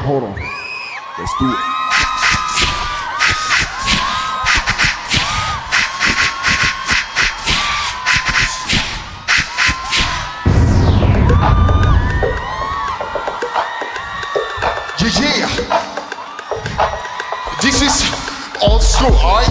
Hold on. Let's do it. Yeah. This is old school, alright?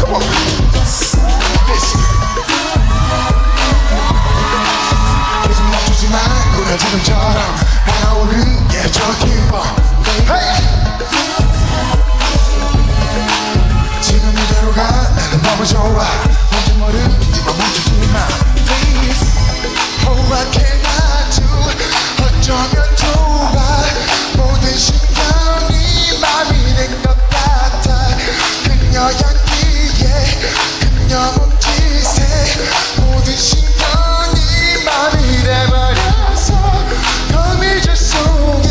Come on. Listen. 계속 멈추지 말고 지금처럼 하나오르게 저 기분. Hey! 지금 이대로 가 나는 너무 좋아. 뭔지 모르지만 멈추지 마. Please. Oh, I cannot do. 어쩌면 좋아. 모든 신경이 맘이 된 것 같아. 그녀 향기에 그녀 몸짓에 모든 신경이 맘이 돼버려서 거미줄 속에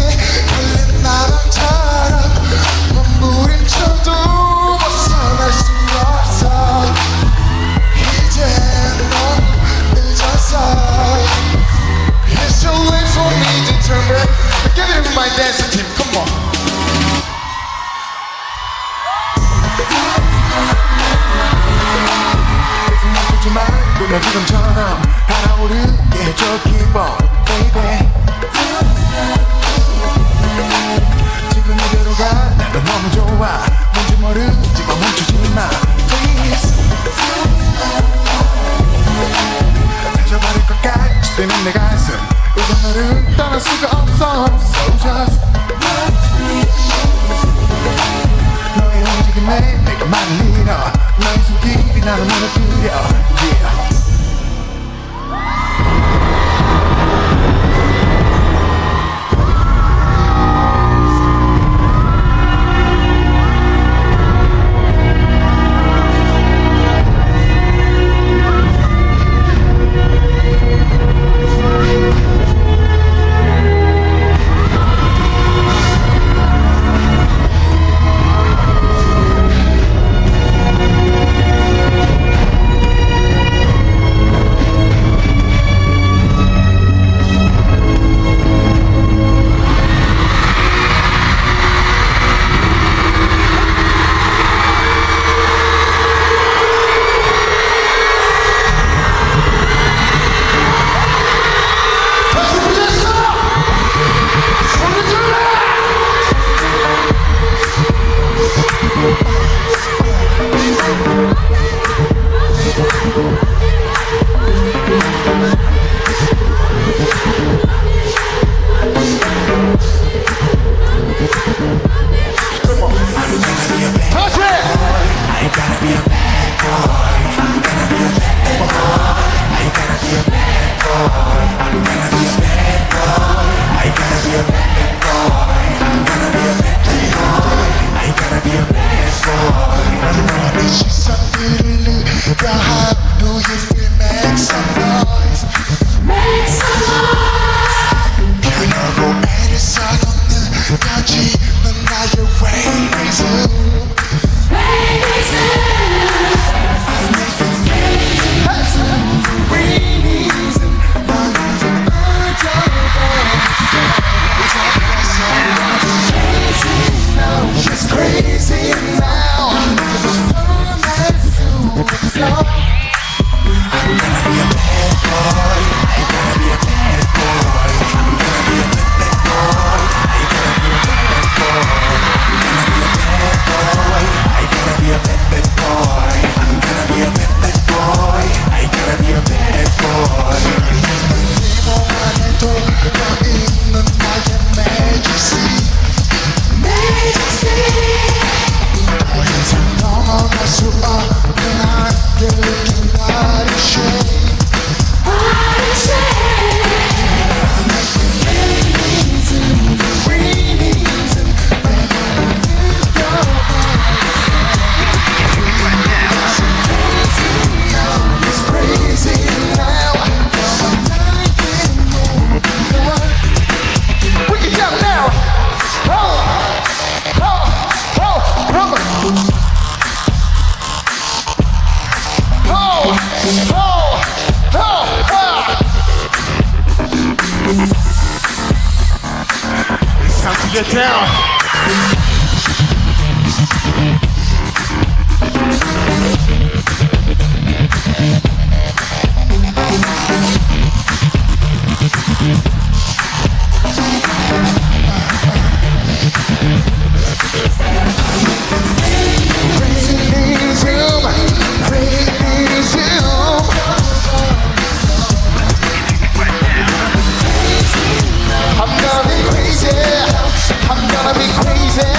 걸린 나방처럼 몸부림쳐도 벗어날 수 없어. 이제 너무 늦었어. It's too late for me to turn back. Give it to my dancing team, come on. 나 지금처럼 달아오르게 해줘 기분 baby. 지금 이대로 가 나도 너무 좋아. 뭔지 모르지만 멈추지 마 please. 다져버릴 것 같이 뜨는 내 가슴. 이제 너를 떠날 수가 없어. So just 너의 움직임에 내가 많이 잃어. 너의 손길이 나를 무너뜨려 yeah. slow. I'm gonna be a bad boy. I'm gonna be a bad boy. I'm gonna be a bad boy. I'm gonna be a bad boy. I'm gonna be a bad boy. I'm gonna be a bad boy. I'm gonna be a bad boy. 네모 안에 돌고 있는 나의 majesty. 더 이상 넘어갈 수 없는 하늘을 기다리시. It's time to get down. I'm gonna be crazy.